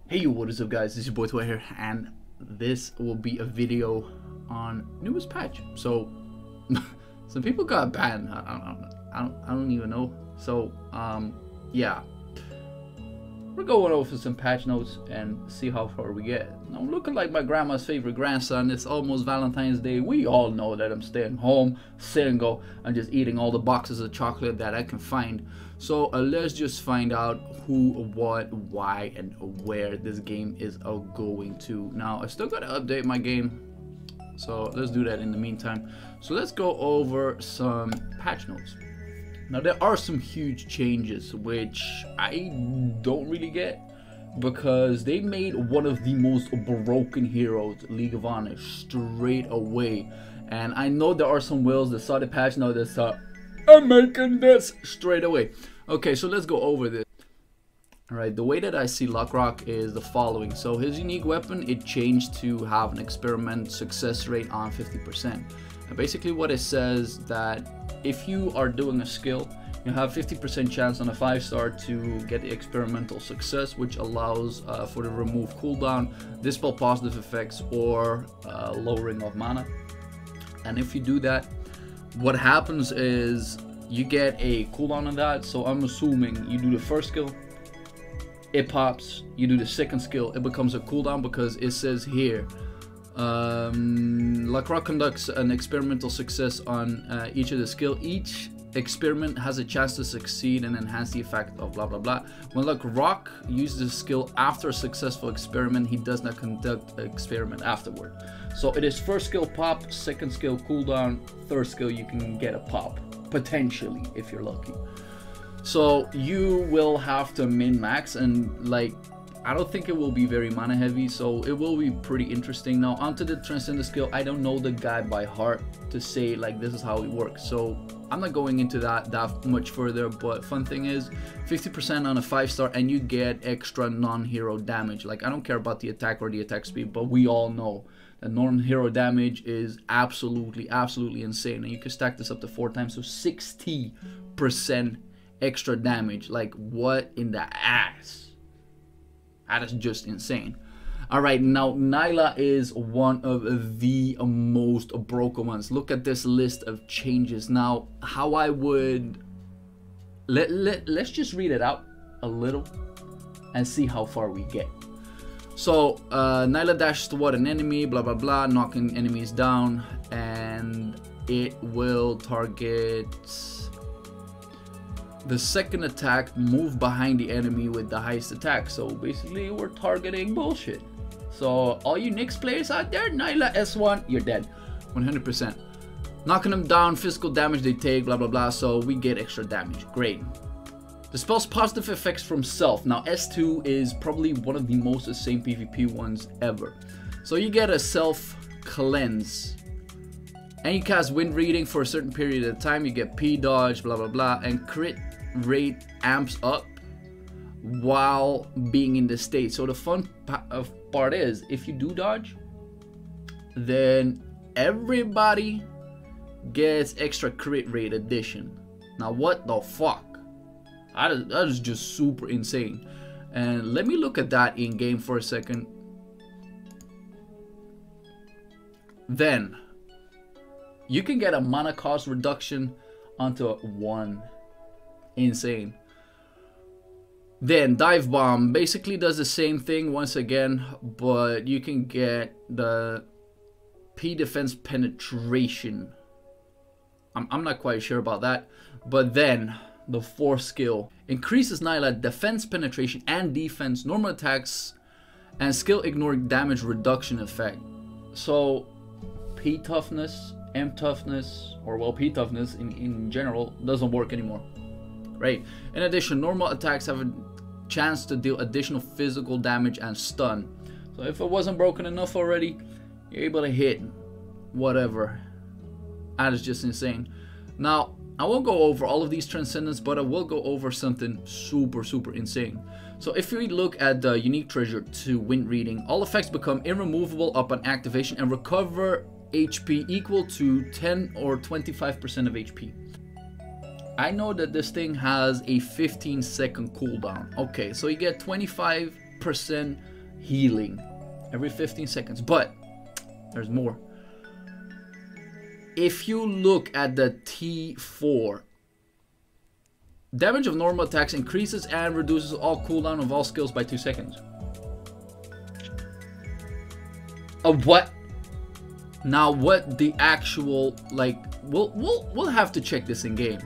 Hey, what is up guys, this is your boy Twa here, and this will be a video on newest patch. So some people got banned. I don't even know. So yeah, we're going over some patch notes and see how far we get. Now, I'm looking like my grandma's favorite grandson. It's almost Valentine's Day. We all know that I'm staying home, single, and just eating all the boxes of chocolate that I can find. So let's just find out who, what, why, and where this game is going to. Now, I still gotta update my game, so let's do that in the meantime. So let's go over some patch notes. Now, there are some huge changes which I don't really get, because they made one of the most broken heroes, League of Honor, straight away. And I know there are some whales that saw the patch now that saw, I'm making this straight away. Okay, so let's go over this. Alright, the way that I see Lockrock is the following. So his unique weapon, it changed to have an experiment success rate on 50%. And basically what it says that if you are doing a skill, you have 50% chance on a 5-star to get the experimental success, which allows for the remove cooldown, dispel positive effects, or lowering of mana. And if you do that, what happens is you get a cooldown on that. So I'm assuming you do the first skill, it pops. You do the second skill, it becomes a cooldown, because it says here Lockrock conducts an experimental success on each of the skill. Each experiment has a chance to succeed and enhance the effect of blah blah blah. When Lockrock uses the skill after a successful experiment, he does not conduct an experiment afterward. So it is first skill pop, second skill cooldown, third skill you can get a pop, potentially, if you're lucky. So you will have to min max, and like, I don't think it will be very mana heavy, so it will be pretty interesting. Now onto the Transcendence skill. I don't know the guy by heart to say like this is how it works, so I'm not going into that much further. But fun thing is 50% on a 5-star and you get extra non-hero damage. Like, I don't care about the attack or the attack speed, but we all know that non-hero damage is absolutely insane, and you can stack this up to 4 times, so 60% extra damage. Like, what in the ass? That is just insane. Alright, now Nayla is one of the most broken ones. Look at this list of changes. Now, how I would let's just read it out a little and see how far we get. So Nayla dashes toward an enemy, blah blah blah, knocking enemies down, and it will target the second attack, move behind the enemy with the highest attack. So basically we're targeting bullshit. So all you Nyx players out there, Nayla S1, you're dead 100%. Knocking them down, physical damage they take, blah blah blah, so we get extra damage. Great. Dispels positive effects from self. Now S2 is probably one of the most insane PvP ones ever. So you get a self cleanse, and you cast wind reading for a certain period of time. You get P dodge, blah blah blah, and crit rate amps up while being in the state. So the fun part is, if you do dodge, then everybody gets extra crit rate addition. Now what the fuck? That is just super insane. And let me look at that in game for a second. Then you can get a mana cost reduction onto 1. Insane. Then dive bomb basically does the same thing once again, but you can get the P defense penetration. I'm not quite sure about that. But then the 4th skill increases Nayla defense penetration and defense, normal attacks, and skill ignore damage reduction effect. So P toughness, M toughness, or well, P toughness in general doesn't work anymore, right? In addition, normal attacks have a chance to deal additional physical damage and stun. So if it wasn't broken enough already, you're able to hit whatever. That is just insane. Now, I won't go over all of these Transcendence, but I will go over something super insane. So if we look at the unique treasure to wind reading, all effects become irremovable upon activation and recover HP equal to 10 or 25% of HP. I know that this thing has a 15-second cooldown. Okay, so you get 25% healing every 15 seconds. But there's more. If you look at the T4, damage of normal attacks increases and reduces all cooldown of all skills by 2 seconds. What? Now what the actual, like, we'll have to check this in game.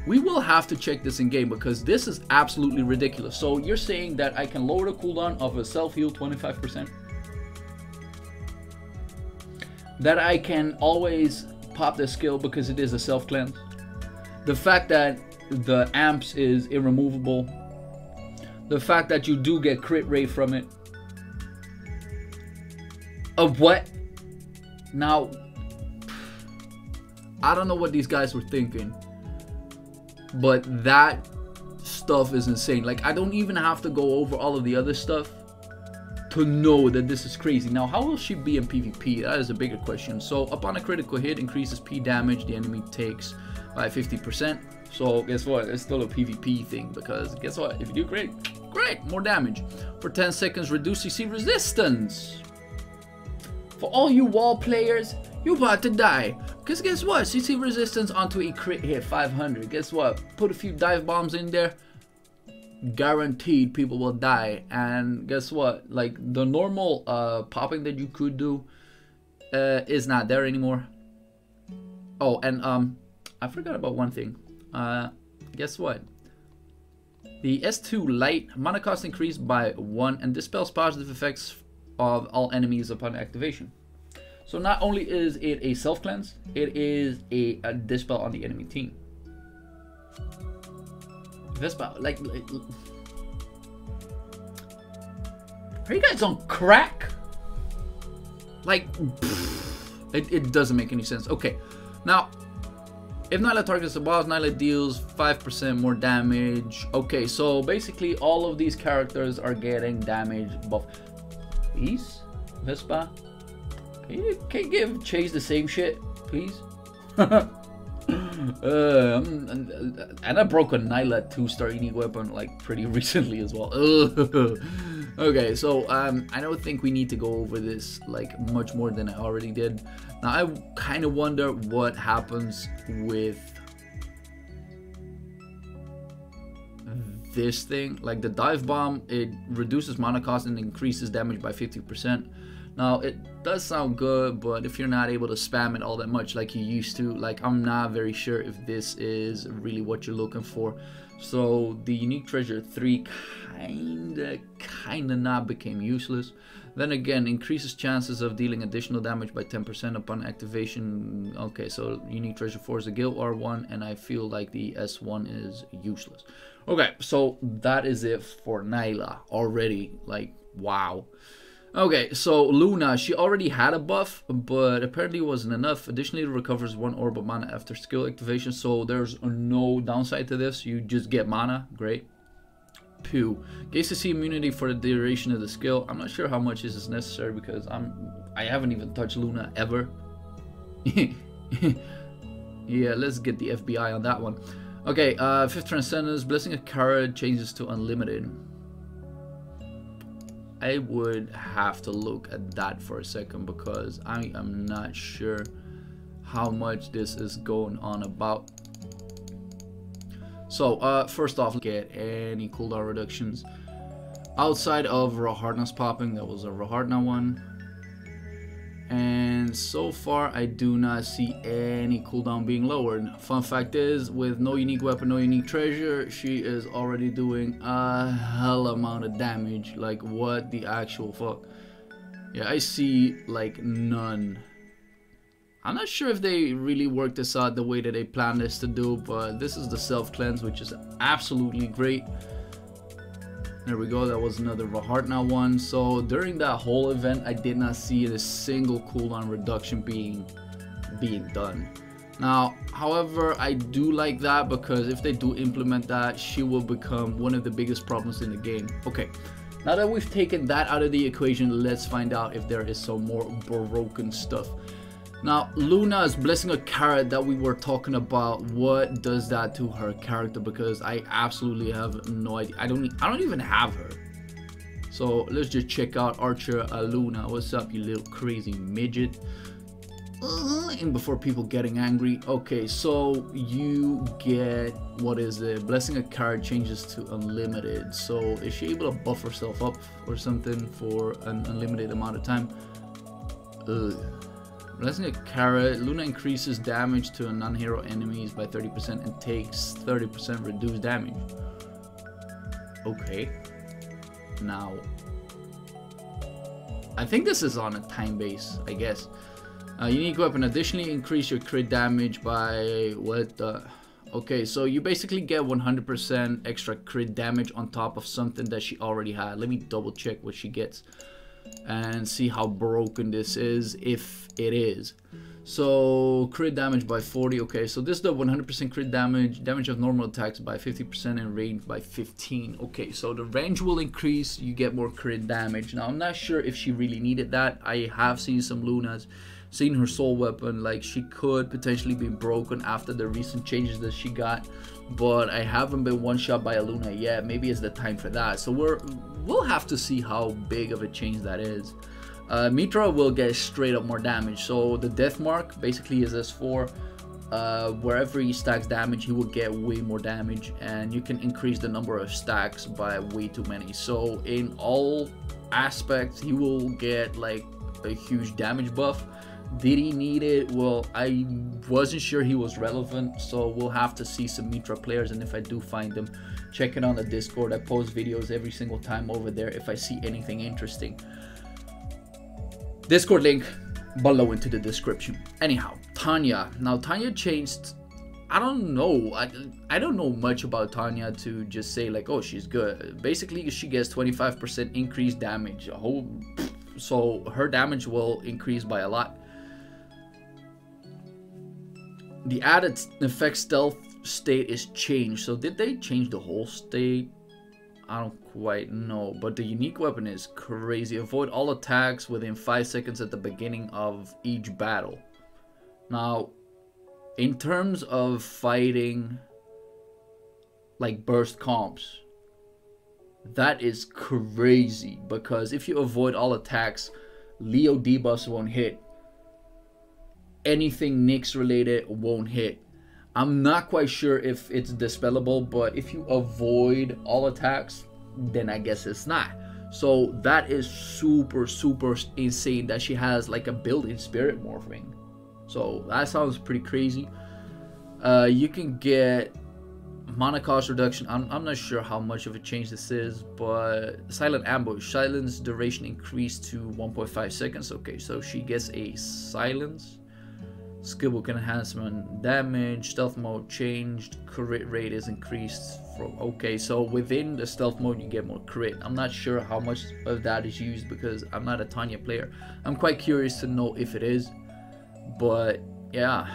We will have to check this in game because this is absolutely ridiculous. So you're saying that I can lower the cooldown of a self-heal 25%? That I can always pop the skill because it is a self-cleanse? The fact that the amps is irremovable? The fact that you do get crit rate from it? What? Now, I don't know what these guys were thinking, but that stuff is insane. Like, I don't even have to go over all of the other stuff to know that this is crazy. Now, how will she be in PvP? That is a bigger question. So, upon a critical hit, increases P damage the enemy takes by 50%. So, guess what? It's still a PvP thing because guess what? If you do great, more damage. For 10 seconds, reduce CC resistance. For all you wall players, you about to die. Because guess what? CC resistance onto a crit hit 500. Guess what? Put a few dive bombs in there. Guaranteed people will die. And guess what? Like the normal popping that you could do is not there anymore. Oh, and I forgot about one thing. Guess what? The S2 light mana cost increased by 1 and dispels positive effects of all enemies upon activation. So not only is it a self cleanse, it is a dispel on the enemy team. Dispel, like are you guys on crack? Like, it doesn't make any sense. Okay, now if Nayla targets the boss, Nayla deals 5% more damage. Okay, so basically all of these characters are getting damage buff. Please, Vespa, can you give Chase the same shit, please? And I broke a Nayla 2-star unique weapon like pretty recently as well. Okay, so I don't think we need to go over this like much more than I already did. Now I kind of wonder what happens with this thing. Like the dive bomb, it reduces mana cost and increases damage by 50%. Now it does sound good, but if you're not able to spam it all that much like you used to, like I'm not very sure if this is really what you're looking for. So the unique treasure 3 kinda not became useless. Then again, increases chances of dealing additional damage by 10% upon activation. Okay, so unique treasure 4 is a guild R1, and I feel like the S1 is useless. Okay, so that is it for Nayla already. Like, wow. Okay, so Luna, she already had a buff, but apparently it wasn't enough. Additionally, it recovers 1 orb of mana after skill activation, so there's no downside to this. You just get mana. Great. Pew. Gains CC immunity for the duration of the skill. I'm not sure how much this is necessary because I haven't even touched Luna ever. Yeah, let's get the FBI on that one. Okay, 5th Transcendence Blessing a card changes to unlimited. I would have to look at that for a second because I am not sure how much this is going on about. So first off, get any cooldown reductions outside of Rahardna's popping. That was a Rahardna one, and so far I do not see any cooldown being lowered. Fun fact is, with no unique weapon, no unique treasure, she is already doing a hell amount of damage. Like, what the actual fuck? Yeah, I see like none. I'm not sure if they really worked this out the way that they planned this to do, but this is the self-cleanse, which is absolutely great. There we go, that was another Rahardna one. So during that whole event, I did not see a single cooldown reduction being done. Now, however, I do like that because if they do implement that, she will become one of the biggest problems in the game. Okay, now that we've taken that out of the equation, let's find out if there is some more broken stuff. Now, Luna's blessing a carrot that we were talking about, what does that to her character? Because I absolutely have no idea. I don't even have her. So let's just check out Archer Luna. What's up, you little crazy midget? And before people getting angry, okay, so you get, what is it, blessing a card changes to unlimited. So is she able to buff herself up or something for an unlimited amount of time? Blessing a carrot, Luna increases damage to non-hero enemies by 30% and takes 30% reduced damage. Okay, now I think this is on a time base, I guess. Unique weapon, additionally increase your crit damage by what the... Okay, so you basically get 100% extra crit damage on top of something that she already had. Let me double check what she gets and see how broken this is, if it is. So crit damage by 40. Okay, so this is the 100% crit damage, damage of normal attacks by 50% and range by 15. Okay, so the range will increase, you get more crit damage. Now I'm not sure if she really needed that. I have seen some Lunas, seen her soul weapon, like she could potentially be broken after the recent changes that she got, but I haven't been one shot by a Luna yet. Maybe it's the time for that. So we'll have to see how big of a change that is. Mitra will get straight up more damage. So the death mark basically is S4. Wherever he stacks damage, he will get way more damage, and you can increase the number of stacks by way too many. So in all aspects, he will get like a huge damage buff. Did he need it? Well, I wasn't sure he was relevant, so we'll have to see some Mitra players, and if I do find them, check it on the Discord. I post videos every single time over there if I see anything interesting. Discord link below into the description. Anyhow, Tanya. Now Tanya changed, I don't know, I don't know much about Tanya to just say like, oh, she's good. Basically she gets 25% increased damage, so her damage will increase by a lot. The added effect stealth state is changed. So did they change the whole state? I don't quite know, but the unique weapon is crazy. Avoid all attacks within 5 seconds at the beginning of each battle. Now, in terms of fighting like burst comps, that is crazy, because if you avoid all attacks, Leo debuffs won't hit. Anything Nyx related won't hit. I'm not quite sure if it's dispellable, but if you avoid all attacks, then I guess it's not. So that is super insane that she has like a built-in spirit morphing. So that sounds pretty crazy. You can get mana cost reduction. I'm not sure how much of a change this is, but silent ambush, silence duration increased to 1.5 seconds. Okay, so she gets a silence. Skillbook enhancement, damage, stealth mode changed, crit rate is increased from, okay, so within the stealth mode you get more crit. I'm not sure how much of that is used because I'm not a Tanya player. I'm quite curious to know if it is, but yeah,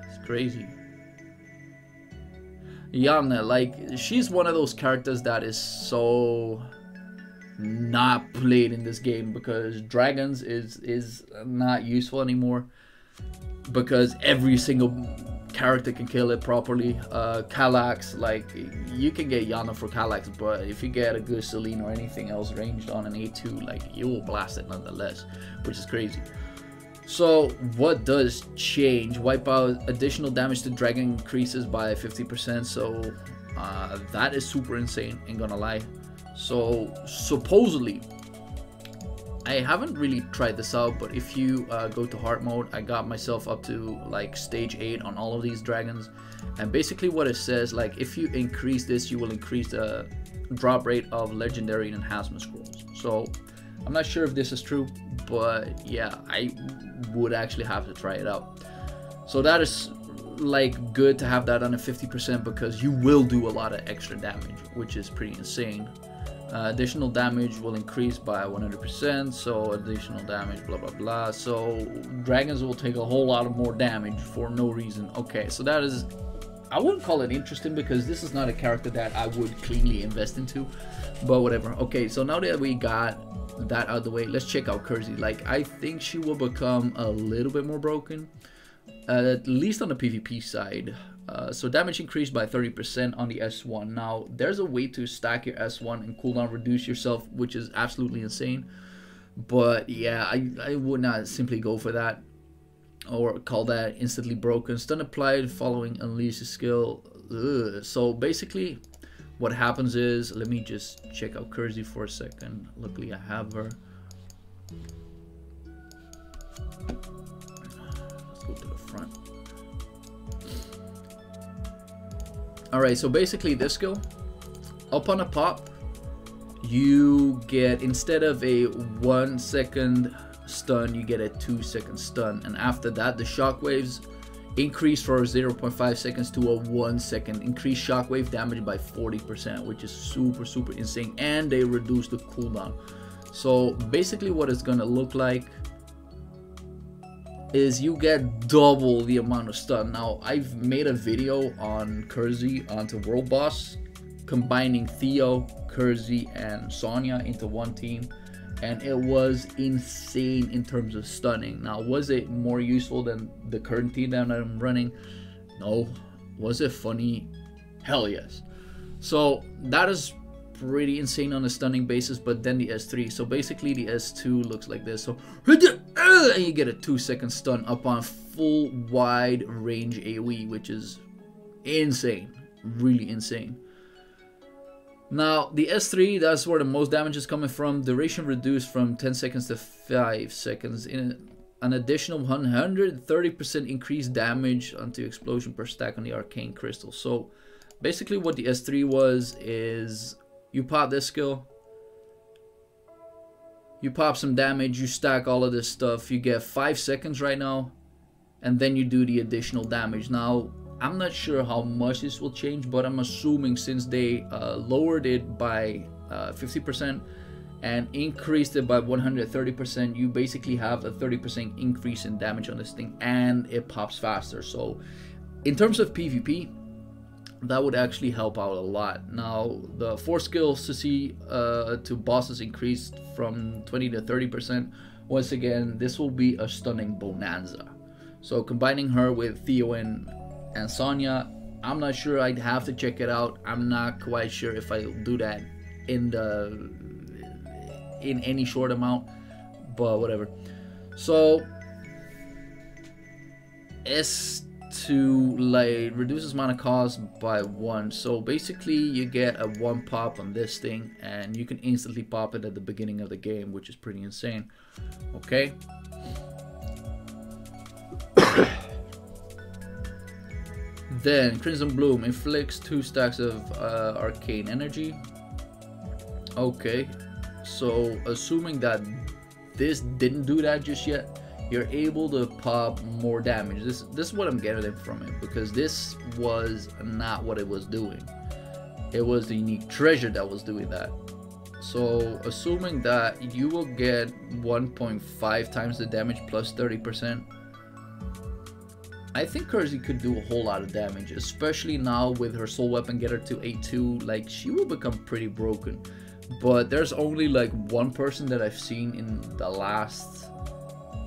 it's crazy. Yana, like, she's one of those characters that is so not played in this game because dragons is not useful anymore, because every single character can kill it properly. Kallax, like, you can get Yana for Kallax, but if you get a good Celine or anything else ranged on an A2, like, you will blast it nonetheless, which is crazy. So what does change? Wipe out additional damage to dragon increases by 50%, so that is super insane, ain't gonna lie. So supposedly, I haven't really tried this out, but if you go to hard mode, I got myself up to like stage 8 on all of these dragons, and basically what it says, like, if you increase this, you will increase the drop rate of legendary and enhancement scrolls. So I'm not sure if this is true, but yeah, I would actually have to try it out. So that is like good to have that on a 50% because you will do a lot of extra damage, which is pretty insane. Additional damage will increase by 100%, so additional damage blah blah blah, so dragons will take a whole lot of more damage for no reason. Okay, so that is, I wouldn't call it interesting because this is not a character that I would cleanly invest into, but whatever. Okay, so now that we got that out of the way, let's check out Kersey. Like, I think she will become a little bit more broken, at least on the PvP side. So damage increased by 30% on the S1. Now, there's a way to stack your S1 and cooldown reduce yourself, which is absolutely insane. But yeah, I would not simply go for that or call that instantly broken. Stun applied following unleash skill. Ugh. So basically, what happens is, let me just check out Kersey for a second. Luckily, I have her. Let's go to the front. Alright, so basically this skill, upon a pop, you get, instead of a 1 second stun, you get a 2 second stun. And after that, the shockwaves increase for 0.5 seconds to a 1 second. Increase shockwave damage by 40%, which is super insane. And they reduce the cooldown. So basically what it's gonna look like is you get double the amount of stun. Now, I've made a video on Kersey onto World Boss, combining Theo, Kersey, and Sonya into one team, and it was insane in terms of stunning. Now, was it more useful than the current team that I'm running? No. Was it funny? Hell yes. So that is pretty insane on a stunning basis. But then the S3, so basically the S2 looks like this. So and you get a 2 second stun up on full wide range AoE, which is insane, really insane. Now the S3, that's where the most damage is coming from. Duration reduced from 10 seconds to 5 seconds. In an additional 130% increased damage onto explosion per stack on the arcane crystal. So basically what the S3 was is, you pop this skill, you pop some damage, you stack all of this stuff, you get 5 seconds right now, and then you do the additional damage. Now, I'm not sure how much this will change, but I'm assuming since they lowered it by 50% and increased it by 130%, you basically have a 30% increase in damage on this thing, and it pops faster. So in terms of PvP, that would actually help out a lot. Now, the 4 skills to see to bosses increased from 20 to 30%. Once again, this will be a stunning bonanza. So combining her with Theo and Sonya, I'm not sure. I'd have to check it out. I'm not quite sure if I'll do that in any short amount, but whatever. So S2 like reduces mana cost by 1. So basically you get a 1 pop on this thing, and you can instantly pop it at the beginning of the game, which is pretty insane. Okay. Then Crimson Bloom inflicts 2 stacks of arcane energy. Okay, so assuming that this didn't do that just yet, you're able to pop more damage. This is what I'm getting from it, because this was not what it was doing. It was the unique treasure that was doing that. So assuming that you will get 1.5 times the damage plus 30%, I think Kersey could do a whole lot of damage, especially now with her soul weapon get her to 8-2. Like, she will become pretty broken. But there's only like 1 person that I've seen in the last,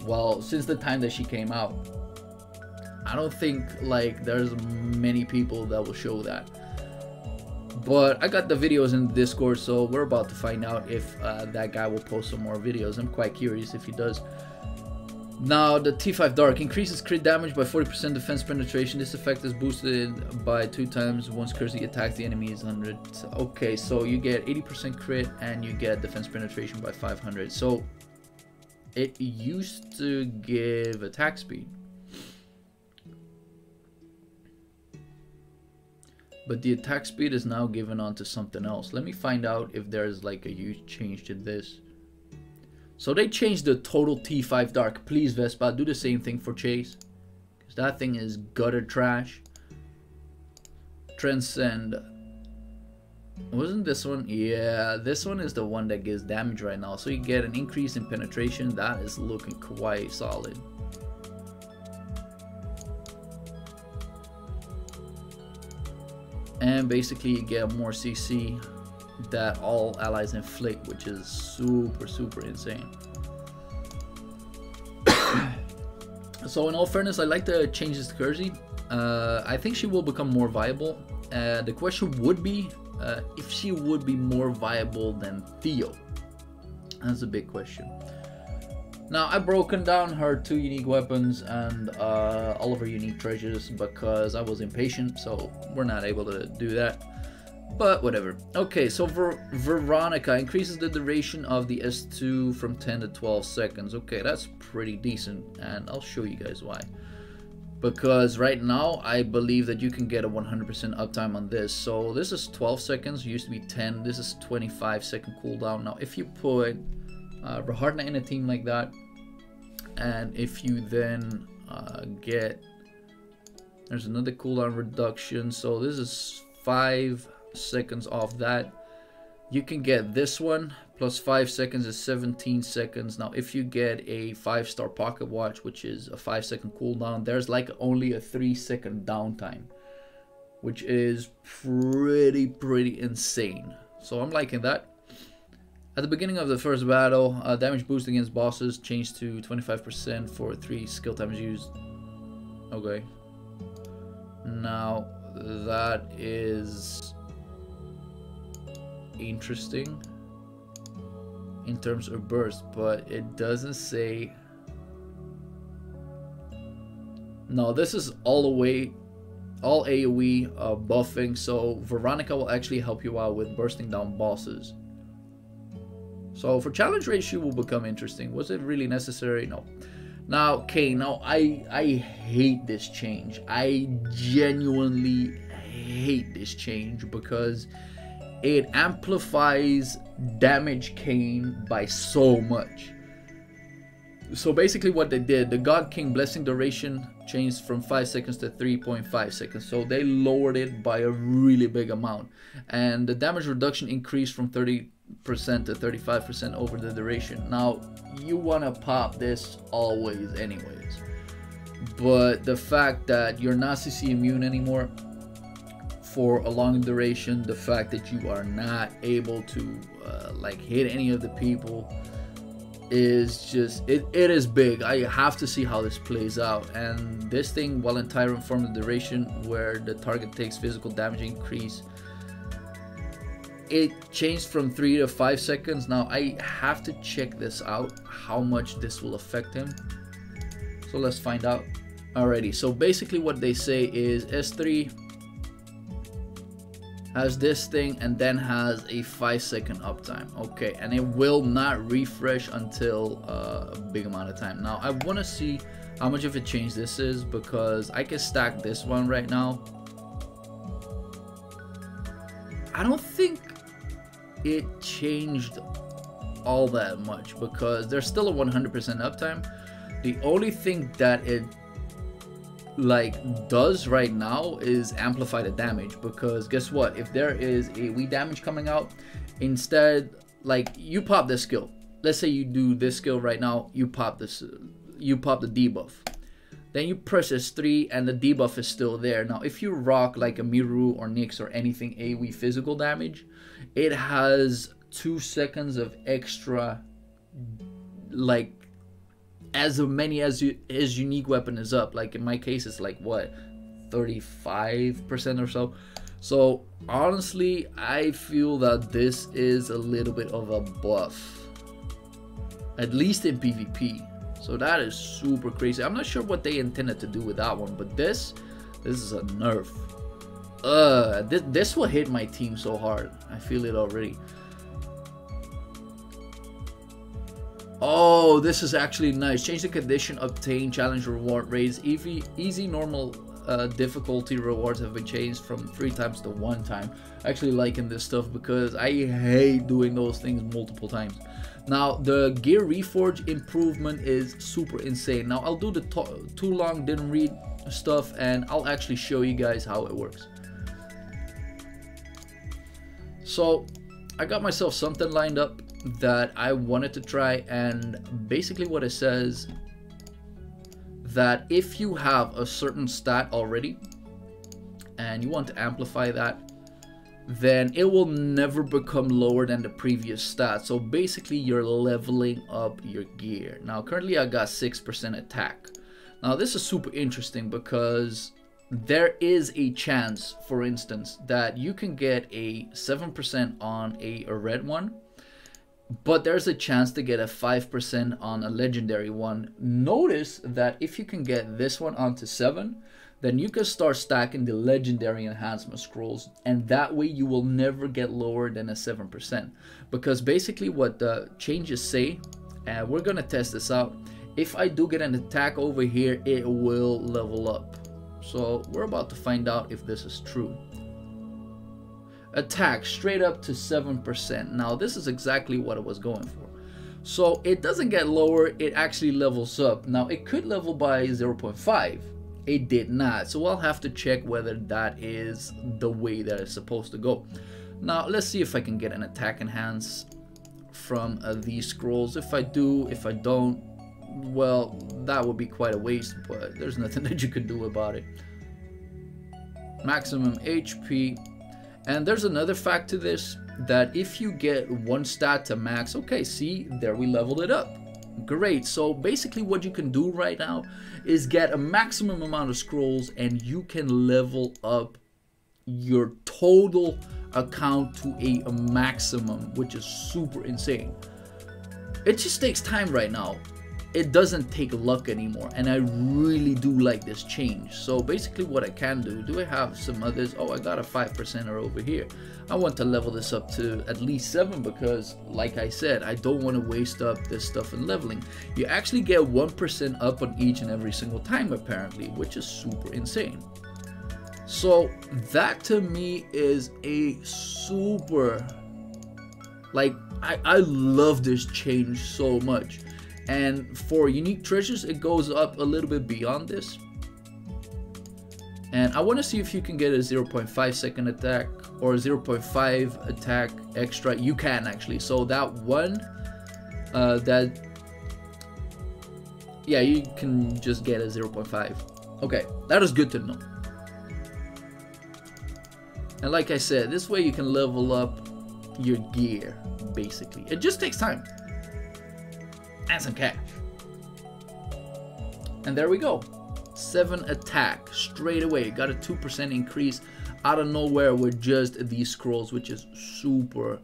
well, since the time that she came out. I don't think like there's many people that will show that. But I got the videos in the Discord, so we're about to find out if that guy will post some more videos. I'm quite curious if he does. Now, the T5 Dark increases crit damage by 40% defense penetration. This effect is boosted by 2 times once Kersey attacks the enemy is 100. Okay, so you get 80% crit and you get defense penetration by 500. So it used to give attack speed, but the attack speed is now given onto something else. Let me find out if there's like a huge change to this. So they changed the total T5 Dark. Please, Vespa, do the same thing for Chase, because that thing is gutter trash. Transcend. Wasn't this one? Yeah, this one is the one that gives damage right now. So you get an increase in penetration. That is looking quite solid. And basically you get more CC that all allies inflict, which is super insane. So in all fairness, I like the changes to Kersey. I think she will become more viable. The question would be if she would be more viable than Theo. That's a big question. Now, I've broken down her 2 unique weapons and all of her unique treasures because I was impatient, so we're not able to do that. But whatever. Okay, so Veronica increases the duration of the S2 from 10 to 12 seconds. Okay, that's pretty decent, and I'll show you guys why. Because right now, I believe that you can get a 100% uptime on this. So this is 12 seconds, used to be 10. This is 25-second cooldown. Now, if you put Rehartna in a team like that, and if you then get... There's another cooldown reduction. So this is 5 seconds off that. You can get this one plus 5 seconds is 17 seconds. Now if you get a 5-star pocket watch, which is a 5-second cooldown, there's like only a 3-second downtime, which is pretty insane. So I'm liking that. At the beginning of the first battle, damage boost against bosses changed to 25% for 3 skill times used. Okay, now that is interesting in terms of burst, but it doesn't say. No, this is all AoE buffing, so Veronica will actually help you out with bursting down bosses. So for challenge rate, she will become interesting. Was it really necessary? No. Now, okay, now I hate this change. I genuinely hate this change because it amplifies damage cane by so much. So basically what they did, the God King blessing duration changed from 5 seconds to 3.5 seconds. So they lowered it by a really big amount. And the damage reduction increased from 30% to 35% over the duration. Now, you want to pop this always anyways. But the fact that you're not CC immune anymore for a long duration, the fact that you are not able to like hit any of the people is just, it is big. I have to see how this plays out. And this thing, while in Tyrant form, the duration where the target takes physical damage increase, it changed from 3 to 5 seconds. Now I have to check this out, how much this will affect him. So let's find out. Alrighty, so basically what they say is S3 has this thing and then has a 5-second uptime. Okay, and it will not refresh until a big amount of time. Now I want to see how much of a change this is, because I can stack this one right now. I don't think it changed all that much because there's still a 100% uptime. The only thing that it like does right now is amplify the damage, because guess what, if there is a weak damage coming out, instead, like, you pop this skill, let's say you do this skill right now, you pop this, you pop the debuff, then you press S3 and the debuff is still there. Now if you rock like a Miru or Nyx or anything AoE physical damage, it has 2 seconds of extra, like, as many as his unique weapon is up. Like in my case it's like what, 35% or so. So honestly, I feel that this is a little bit of a buff, at least in PvP. So that is super crazy. I'm not sure what they intended to do with that one, but this is a nerf. This will hit my team so hard. I feel it already. Oh, this is actually nice. Change the condition, obtain challenge reward rates. Easy, normal, difficulty rewards have been changed from 3 times to 1 time. Actually liking this stuff because I hate doing those things multiple times. Now the gear reforge improvement is super insane. Now I'll do the too long didn't read stuff and I'll actually show you guys how it works. So I got myself something lined up that I wanted to try, and basically what it says, that if you have a certain stat already and you want to amplify that, then it will never become lower than the previous stat. So basically you're leveling up your gear. Now currently I got 6% attack. Now this is super interesting because there is a chance, for instance, that you can get a 7% on a red one, but there's a chance to get a 5% on a legendary one. Notice that if you can get this one onto 7, then you can start stacking the legendary enhancement scrolls, and that way you will never get lower than a 7%. Because basically what the changes say, and we're gonna test this out, if I do get an attack over here, it will level up. So we're about to find out if this is true. Attack straight up to 7%. Now this is exactly what I was going for. So it doesn't get lower, it actually levels up. Now it could level by 0.5. It did not. So I'll have to check whether that is the way that it's supposed to go. Now let's see if I can get an attack enhance from these scrolls. If I do, if I don't, well, that would be quite a waste, but there's nothing that you can do about it. Maximum HP. And there's another fact to this, that if you get one stat to max, okay, see, there we leveled it up. Great. So basically what you can do right now is get a maximum amount of scrolls, and you can level up your total account to a maximum, which is super insane. It just takes time right now. It doesn't take luck anymore, and I really do like this change. So basically what I can do I have some others? Oh, I got a 5%er over here. I want to level this up to at least 7 because, like I said, I don't want to waste up this stuff in leveling. You actually get 1% up on each and every single time apparently, which is super insane. So that to me is a super, like, I love this change so much. And for unique treasures, it goes up a little bit beyond this. And I want to see if you can get a 0.5 second attack or 0.5 attack extra. You can actually. So that one, yeah, you can just get a 0.5. Okay, that is good to know. And like I said, this way you can level up your gear, basically. It just takes time. And some cash. And there we go. 7 attack straight away. Got a 2% increase out of nowhere with just these scrolls, which is super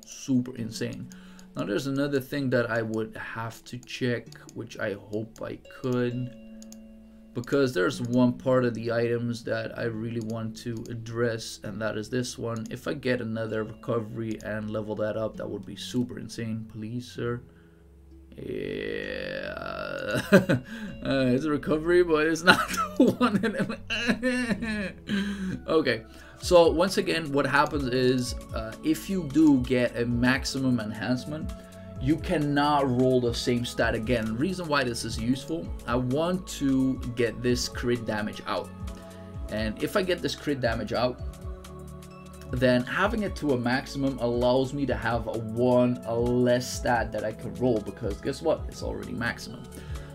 insane. Now there's another thing that I would have to check, which I hope I could, because there's one part of the items that I really want to address, and that is this one. If I get another recovery and level that up, that would be super insane. Please, sir. Yeah, it's a recovery, but it's not the one. Okay, so once again, what happens is if you do get a maximum enhancement, you cannot roll the same stat again. The reason why this is useful, I want to get this crit damage out, and if I get this crit damage out, then having it to a maximum allows me to have a less stat that I can roll, because guess what, it's already maximum.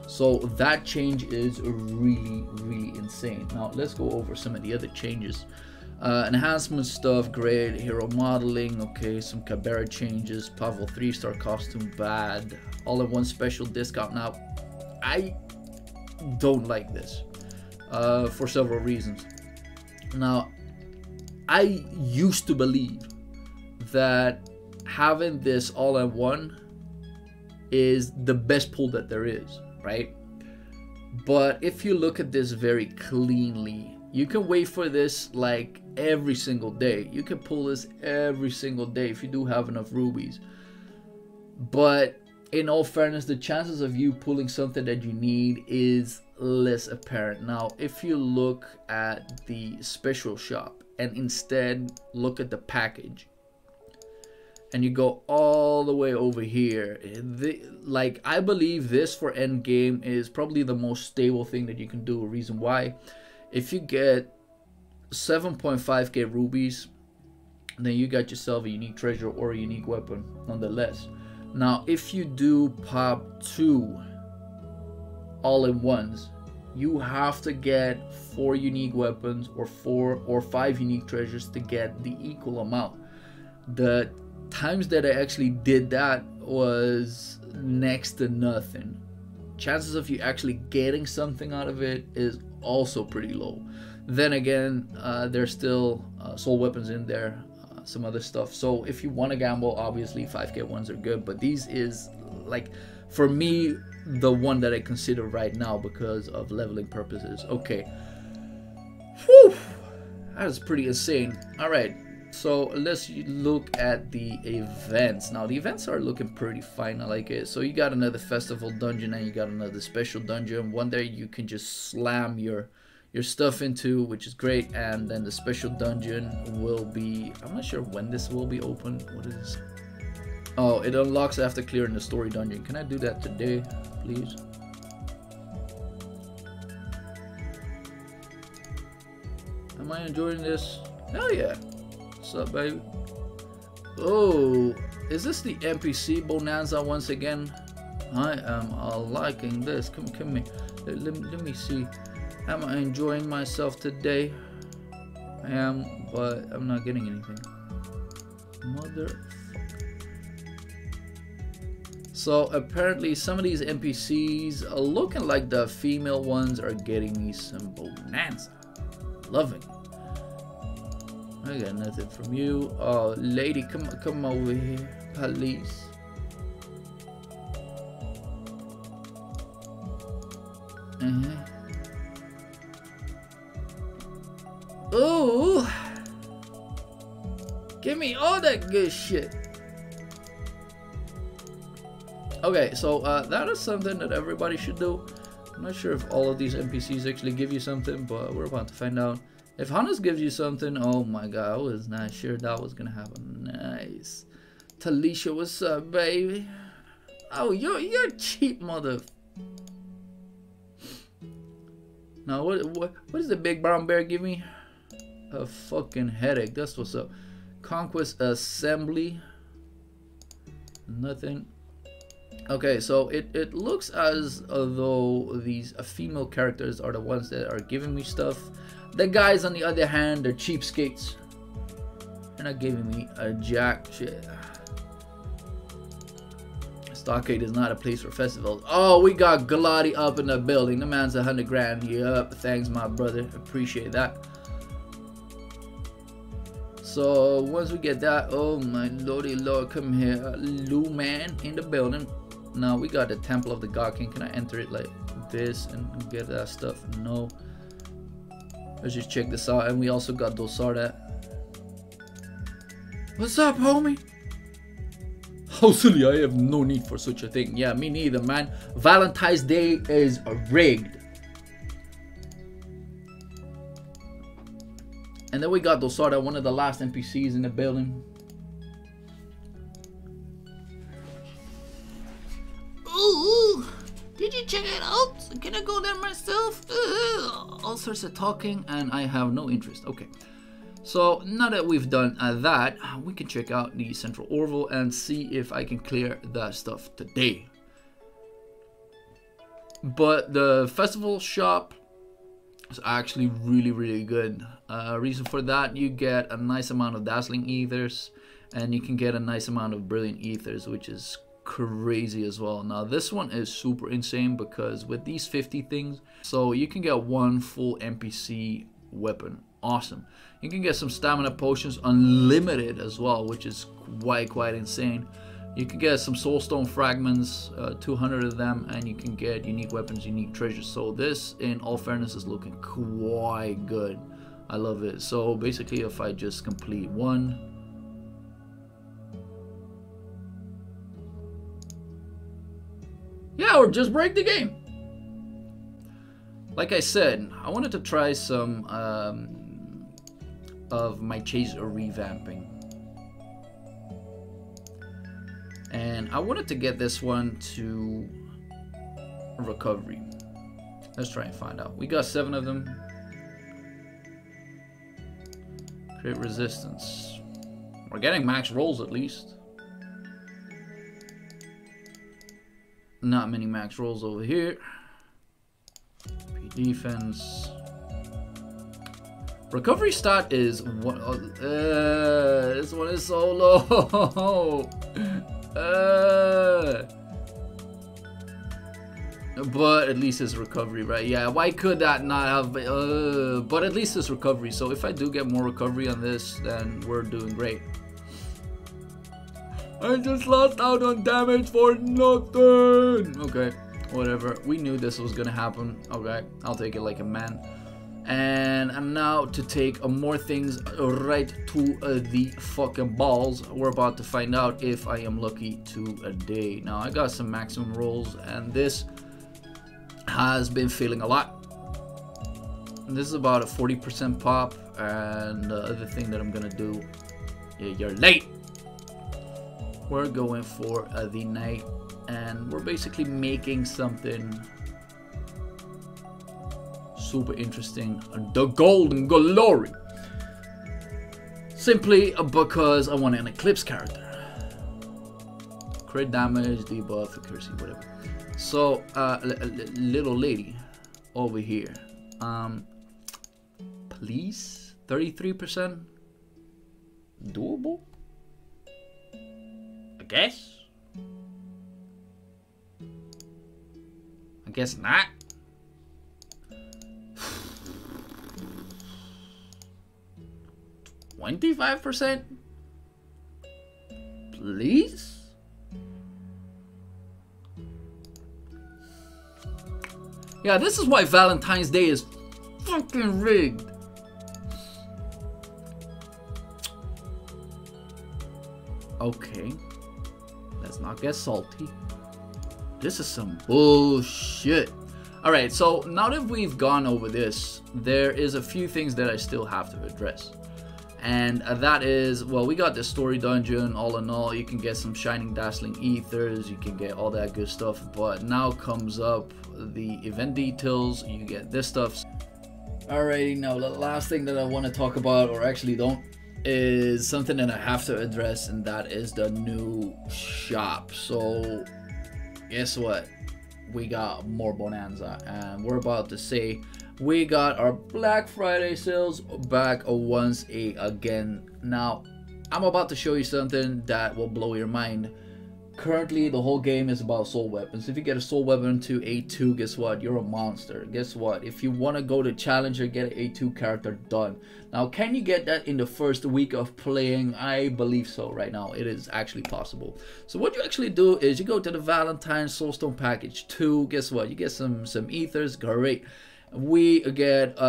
So that change is really insane. Now let's go over some of the other changes. Enhancement stuff, great. Hero modeling, okay. Some Cabrera changes. Pavel 3-star costume, bad. All-in-one special discount. Now I don't like this for several reasons. Now I used to believe that having this all-in-one is the best pull that there is, right? But if you look at this very cleanly, you can wait for this like every single day. You can pull this every single day if you do have enough rubies. But in all fairness, the chances of you pulling something that you need is less apparent. Now, if you look at the special shop and instead look at the package, and you go all the way over here, like, I believe this for end game is probably the most stable thing that you can do. A reason why, if you get 7.5k rubies, then you got yourself a unique treasure or a unique weapon nonetheless. Now if you do pop 2 all-in-ones, you have to get 4 unique weapons or 4 or 5 unique treasures to get the equal amount. The times that I actually did that was next to nothing. chances of you actually getting something out of it is also pretty low. Then again, there's still soul weapons in there, some other stuff. So if you want to gamble, obviously 5k ones are good, but these is like, for me, the one that I consider right now because of leveling purposes. Okay. Whew. That is pretty insane. All right. So let's look at the events. Now the events are looking pretty fine. I like it. So you got another festival dungeon and you got another special dungeon. One there you can just slam your stuff into, which is great. And then the special dungeon will be, I'm not sure when this will be open. What is this? Oh, it unlocks after clearing the story dungeon. Can I do that today, please? Am I enjoying this? Hell yeah. What's up, baby? Oh, is this the Mpc Bonanza once again? I am liking this. Come here. Let me see. Am I enjoying myself today? I am, but I'm not getting anything. Motherfucker. So apparently some of these NPCs are looking like the female ones are getting me some bonanza. Loving it. I got nothing from you. Oh, lady, come over here, please. Ooh, give me all that good shit. Okay, so that is something that everybody should do. I'm not sure if all of these NPCs actually give you something, but we're about to find out. If Hannes gives you something, oh my god, I was not sure that was gonna happen. Nice. Talisha, what's up, baby? Oh, you're cheap, mother. Now, what does the big brown bear give me? A fucking headache. That's what's up. Conquest Assembly. Nothing. Okay, so it looks as though these female characters are the ones that are giving me stuff. The guys, on the other hand, they're cheapskates. They're not giving me a jack shit. Stockade is not a place for festivals. Oh, we got Galati up in the building. The man's 100 grand. Yup, thanks, my brother. Appreciate that. So once we get that, oh my lordy lord, come here, Lou man in the building. Now we got the Temple of the God King. Can I enter it like this and get that stuff? No. Let's just check this out. And we also got Dosarda. What's up, homie? How silly, I have no need for such a thing. Yeah, me neither, man. Valentine's Day is rigged. And then we got Dosarda, one of the last NPCs in the building. Ooh, did you check it out? Can I go there myself? All sorts of talking, and I have no interest. Okay, so now that we've done that, we can check out the Central Orville and see if I can clear that stuff today. But the festival shop is actually really good. Reason for that, you get a nice amount of dazzling ethers, and you can get a nice amount of brilliant ethers, which is crazy as well. Now this one is super insane because with these 50 things, so you can get one full NPC weapon. Awesome. You can get some stamina potions unlimited as well, which is quite insane. You can get some soulstone fragments, 200 of them, and you can get unique weapons, unique treasures. So this, in all fairness, is looking quite good. I love it. So basically, if I just complete one, yeah, or just break the game. Like I said, I wanted to try some of my chaser revamping. And I wanted to get this one to recovery. Let's try and find out. We got 7 of them. Crit resistance. We're getting max rolls at least. Not many max rolls over here. P defense. Recovery stat is one. This one is so low. But at least it's recovery, right? Yeah, why could that not have... but at least it's recovery. So if I do get more recovery on this, then we're doing great. I just lost out on damage for nothing. Okay, whatever. We knew this was gonna happen. Okay, I'll take it like a man. And now to take more things right to the fucking balls. We're about to find out if I am lucky today. Now I got some maximum rolls, and this has been feeling a lot. This is about a 40% pop, and the other thing that I'm gonna do, yeah, you're late. We're going for the night, and we're basically making something super interesting, the golden glory, simply because I want an eclipse character. Crit damage, debuff, accuracy, whatever. So little lady over here, please, 33%, doable, I guess not. 25%, please. Yeah, this is why Valentine's Day is fucking rigged. Okay, let's not get salty. This is some bullshit. Alright, so now that we've gone over this, there is a few things that I still have to address. And that is, well, we got the story dungeon. All in all, you can get some shining dazzling ethers, you can get all that good stuff, but now comes up the event details. You get this stuff. Alrighty, now the last thing that I want to talk about, or actually don't, is something that I have to address, and that is the new shop. So guess what, we got more Bonanza, and we're about to say we got our Black Friday sales back once again. Now, I'm about to show you something that will blow your mind. Currently, the whole game is about soul weapons. If you get a soul weapon to A2, guess what? You're a monster. Guess what? If you want to go to Challenger, get an A2 character, done. Now, can you get that in the first week of playing? I believe so right now. It is actually possible. So what you actually do is you go to the Valentine Soulstone Package 2. Guess what? You get some ethers. Great. We get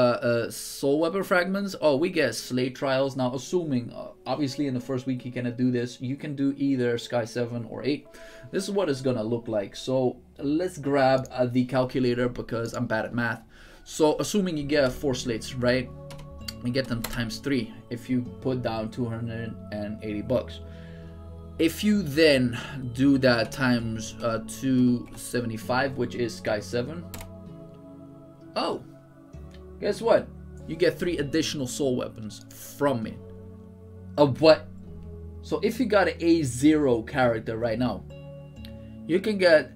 soul weapon fragments. Oh, we get slate trials. Now, assuming obviously in the first week you cannot do this, you can do either Sky 7 or 8. This is what it's gonna look like. So let's grab the calculator because I'm bad at math. So assuming you get 4 slates, right, you get them times 3 if you put down 280 bucks. If you then do that times 275, which is Sky 7, oh, guess what? You get 3 additional soul weapons from it. Of what? So if you got an A0 character right now, you can get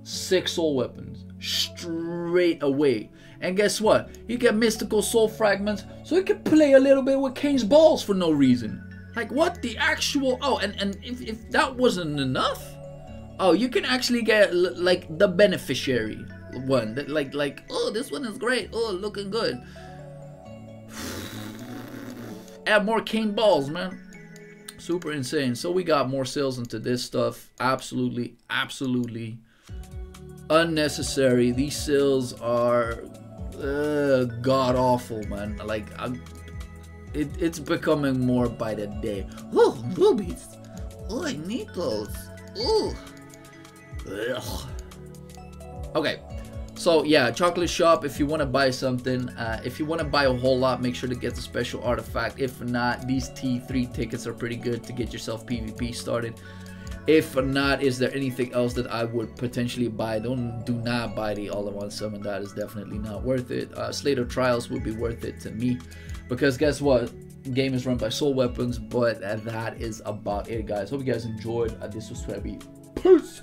6 soul weapons straight away. And guess what? You get mystical soul fragments, so you can play a little bit with Kane's balls for no reason. Like, what the actual... Oh, and if that wasn't enough, oh, you can actually get like the beneficiary one, that like oh, this one is great, oh, looking good. Add more cane balls, man. Super insane. So we got more sales into this stuff. Absolutely unnecessary. These sales are god awful, man. Like, it's becoming more by the day. Oh, boobies. Oh, I need those. Oh. Okay. So yeah, chocolate shop, if you want to buy something, if you want to buy a whole lot, make sure to get the special artifact. If not, these T3 tickets are pretty good to get yourself PvP started. If not, is there anything else that I would potentially buy? Do not buy the all-in-one summon. That is definitely not worth it. Slate of Trials would be worth it to me, because guess what? Game is run by soul weapons, but that is about it, guys. Hope you guys enjoyed. This was Trebby. Peace.